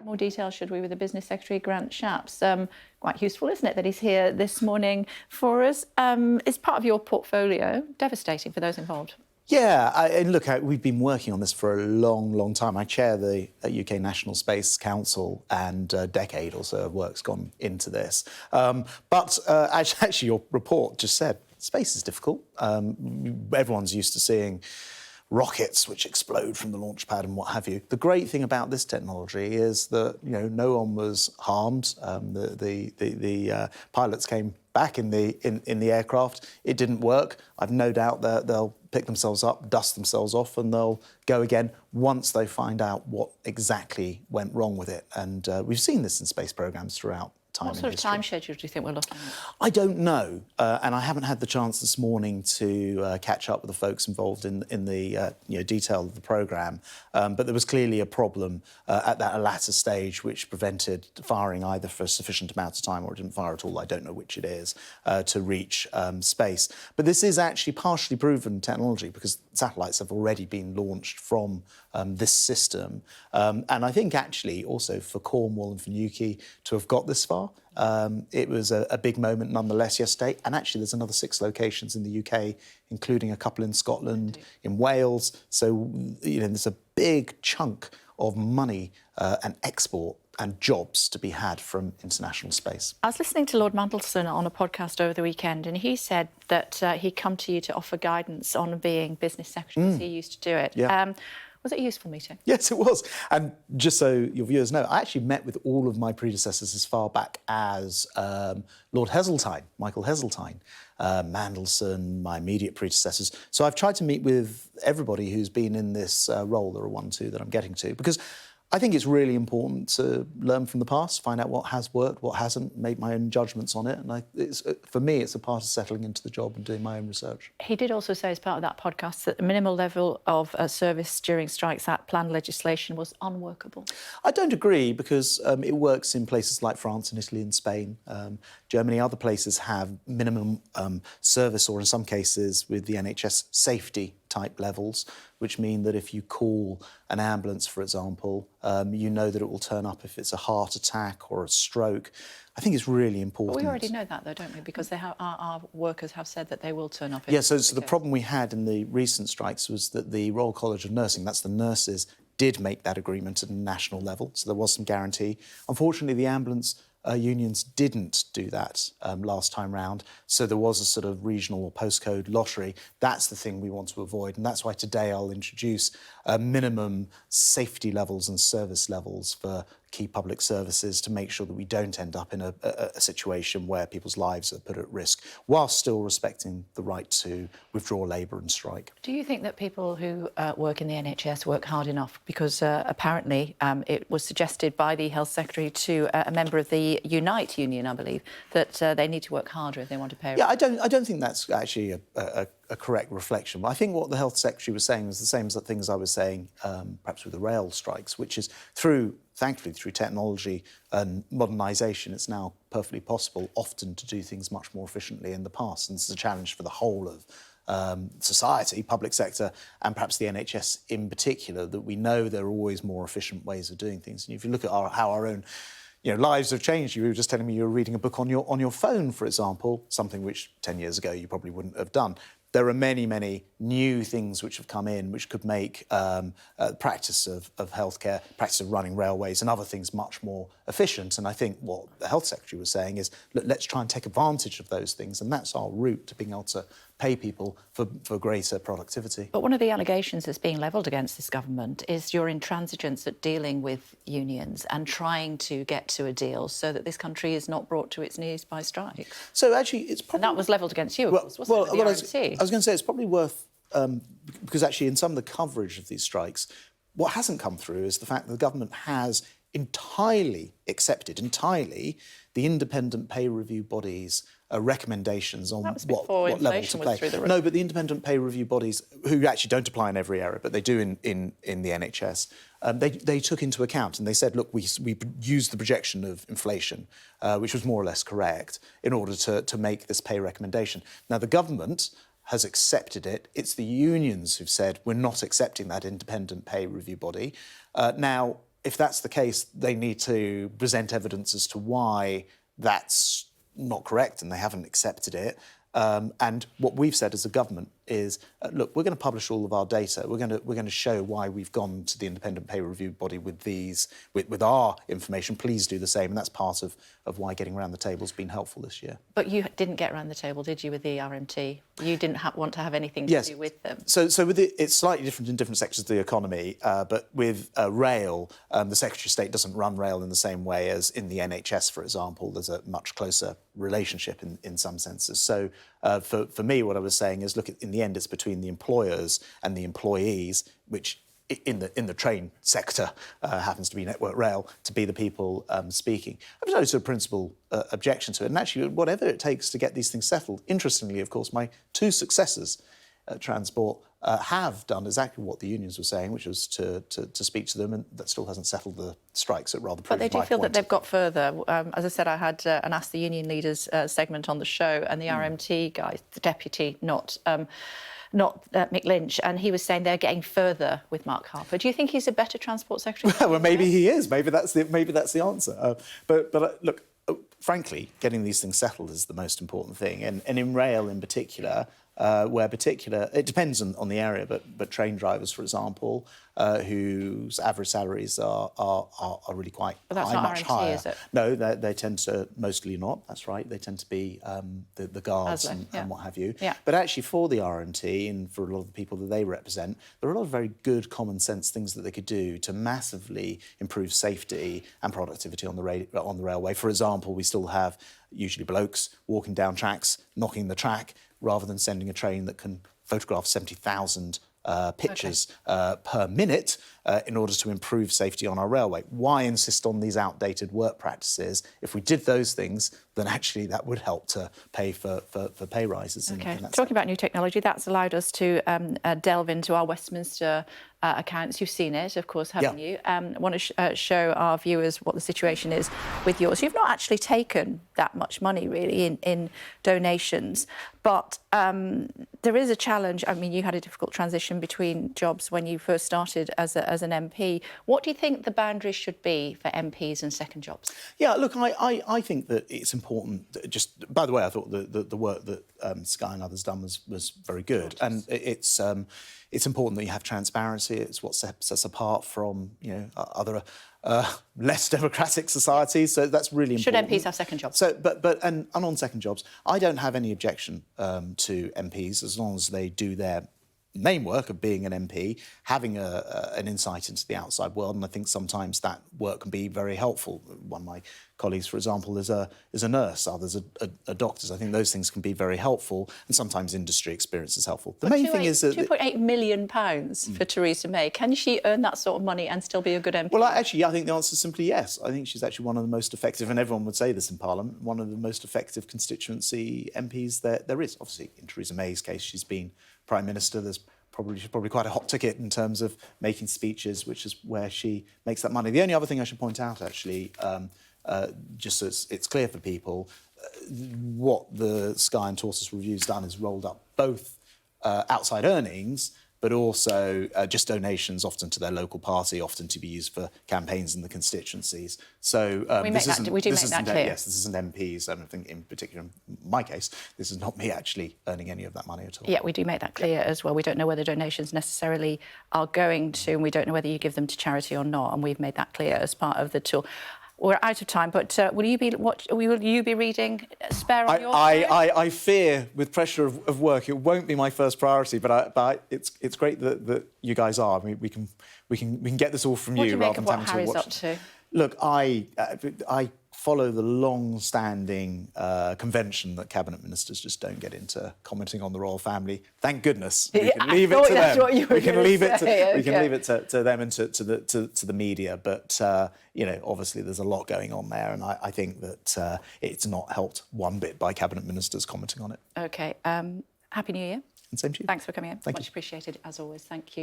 More details, should we, with the Business Secretary Grant Shapps. Quite useful, isn't it, that he's here this morning for us. It's part of your portfolio. Devastating for those involved. Yeah, and look, we've been working on this for a long time. I chair the UK National Space Council, and a decade or so of work's gone into this. But actually, your report just said space is difficult. Everyone's used to seeing rockets which explode from the launch pad and what have you. The great thing about this technology is that no one was harmed. The pilots came back in the aircraft. It didn't work. I've no doubt that they'll pick themselves up, dust themselves off, and they'll go again once they find out what exactly went wrong with it. And we've seen this in space programmes throughout time. What sort of time schedule do you think we're looking at? I don't know, and I haven't had the chance this morning to catch up with the folks involved in the detail of the programme. But there was clearly a problem at that latter stage which prevented firing either for a sufficient amount of time or it didn't fire at all. I don't know which it is to reach space. But this is actually partially proven technology because satellites have already been launched from this system. And I think actually also for Cornwall and for Newquay to have got this far, it was a big moment nonetheless yesterday. And actually there's another 6 locations in the UK, including a couple in Scotland, in Wales. So, there's a big chunk of money and export and jobs to be had from international space. I was listening to Lord Mandelson on a podcast over the weekend, and he said that he'd come to you to offer guidance on being business secretary, as he used to do it. Yeah. Was it a useful meeting? Yes, it was. And just so your viewers know, I actually met with all of my predecessors as far back as Lord Heseltine, Michael Heseltine, Mandelson, my immediate predecessors. So I've tried to meet with everybody who's been in this role. There are 1, 2 that I'm getting to, because I think it's really important to learn from the past, find out what has worked, what hasn't, make my own judgments on it. And for me, it's a part of settling into the job and doing my own research. He did also say as part of that podcast that the minimal level of service during strikes at planned legislation was unworkable. I don't agree, because it works in places like France and Italy and Spain. Germany, other places have minimum service, or in some cases with the NHS, safety type levels, which mean that if you call an ambulance, for example, you know that it will turn up if it's a heart attack or a stroke. I think it's really important. But we already know that, though, don't we? Because our workers have said that they will turn up. Yeah, so the problem we had in the recent strikes was that the Royal College of Nursing, that's the nurses, did make that agreement at a national level, so there was some guarantee. Unfortunately, the ambulance unions didn't do that last time round, so there was a sort of regional or postcode lottery. That's the thing we want to avoid, and that's why today I'll introduce minimum safety levels and service levels for key public services to make sure that we don't end up in a situation where people's lives are put at risk, whilst still respecting the right to withdraw labour and strike. Do you think that people who work in the NHS work hard enough? Because apparently it was suggested by the Health Secretary to a member of the Unite union, I believe, that they need to work harder if they want to pay. Yeah, I don't think that's actually a correct reflection. But I think what the Health Secretary was saying was the same as the things I was saying, perhaps with the rail strikes, which is thankfully through technology and modernisation, it's now perfectly possible often to do things much more efficiently in the past. And this is a challenge for the whole of society, public sector, and perhaps the NHS in particular, that we know there are always more efficient ways of doing things. And if you look at how our own lives have changed. You were just telling me you were reading a book on your phone, for example, something which 10 years ago you probably wouldn't have done. There are many new things which have come in which could make practice of healthcare, practice of running railways and other things much more efficient. And I think what the Health Secretary was saying is, look, let's try and take advantage of those things. And that's our route to being able to pay people for greater productivity. But one of the allegations that's being levelled against this government is your intransigence at dealing with unions and trying to get to a deal so that this country is not brought to its knees by strikes. So actually, it's probably... And that was levelled against you, of course, wasn't it, with the RMC? I was going to say it's probably worth, because actually in some of the coverage of these strikes, what hasn't come through is the fact that the government has entirely accepted the independent pay review bodies' recommendations on what level to play. No, but the independent pay review bodies, who actually don't apply in every area, but they do in the NHS, they took into account and they said, look, we used the projection of inflation, which was more or less correct, in order to make this pay recommendation. Now, the government has accepted it. It's the unions who've said, we're not accepting that independent pay review body. Now, if that's the case, they need to present evidence as to why that's not correct and they haven't accepted it. And what we've said as a government is, look, we're going to publish all of our data. We're going to show why we've gone to the independent pay review body with our information. Please do the same. And that's part of why getting around the table has been helpful this year. But you didn't get around the table, did you, with the RMT? You didn't want to have anything to do with them. So with it's slightly different in different sectors of the economy. But with rail, the Secretary of State doesn't run rail in the same way as in the NHS, for example. There's a much closer relationship in some senses. So for me, what I was saying is, look, in the end, it's between the employers and the employees, which in the train sector happens to be Network Rail, to be the people speaking. I was also a principal objection to it. And actually, whatever it takes to get these things settled. Interestingly, of course, my two successors at Transport have done exactly what the unions were saying, which was to speak to them, and that still hasn't settled the strikes. It rather proves my point. But they do feel that they've got further. As I said, I had an Ask the Union Leaders segment on the show, and the RMT guy, the deputy, not Mick Lynch, and he was saying they're getting further with Mark Harper. Do you think he's a better Transport Secretary? Well, maybe he is. Maybe that's the answer. But look, frankly, getting these things settled is the most important thing, and in rail in particular. It depends on the area, but train drivers, for example, whose average salaries are really quite but that's high, not much RMT, higher. is it? No, they tend to mostly not. That's right. They tend to be the guards and what have you. Yeah. But actually, for the RMT and for a lot of the people that they represent, there are a lot of very good common sense things that they could do to massively improve safety and productivity on the railway. For example, we still have usually blokes walking down tracks, knocking the track, rather than sending a train that can photograph 70,000 pictures per minute in order to improve safety on our railway. Why insist on these outdated work practices? If we did those things, then actually that would help to pay for pay rises. OK. Talking about new technology, that's allowed us to delve into our Westminster accounts. You've seen it, of course, haven't you? I want to show our viewers what the situation is with yours. You've not actually taken that much money, really, in donations, but there is a challenge. I mean, you had a difficult transition between jobs when you first started as an MP. What do you think the boundaries should be for MPs and second jobs? Yeah, look, I think that it's important. Just by the way, I thought the work that Sky and others done was very good, and it's important that you have transparency. It's what sets us apart from other less democratic societies. So that's really important. Should MPs have second jobs? So, and on second jobs, I don't have any objection to MPs as long as they do their main work of being an MP, having an insight into the outside world, and I think sometimes that work can be very helpful. One of my colleagues, for example, is a nurse, others are doctors. I think those things can be very helpful, and sometimes industry experience is helpful. The main thing is that £2.8 million for Theresa May. Can she earn that sort of money and still be a good MP? Well, actually, I think the answer is simply yes. I think she's actually one of the most effective, and everyone would say this in Parliament, one of the most effective constituency MPs there is. Obviously, in Theresa May's case, she's been Prime Minister. She's probably quite a hot ticket in terms of making speeches, which is where she makes that money. The only other thing I should point out, actually, just so it's clear for people, what the Sky and Tortoise Review's done is rolled up both outside earnings, but also just donations, often to their local party, often to be used for campaigns in the constituencies. So we do make that clear. Yes, this isn't MPs. I don't think, in particular, in my case, this is not me actually earning any of that money at all. Yeah, we do make that clear as well. We don't know whether donations necessarily are going to, and we don't know whether you give them to charity or not, and we've made that clear as part of the tool. We're out of time, but will you be reading Spare on your phone? I fear, with pressure of work, it won't be my first priority. But it's great that you guys are. I mean, we can get this all from you. Rather than what having Harry's to watch. Up to? Look, I follow the long-standing convention that cabinet ministers just don't get into commenting on the royal family. Thank goodness. We can leave it to them. We can leave it to them and to the media. But obviously there's a lot going on there, and I think that it's not helped one bit by cabinet ministers commenting on it. OK. Happy New Year. And same to you. Thanks for coming in. Thank you. Much appreciated, as always. Thank you.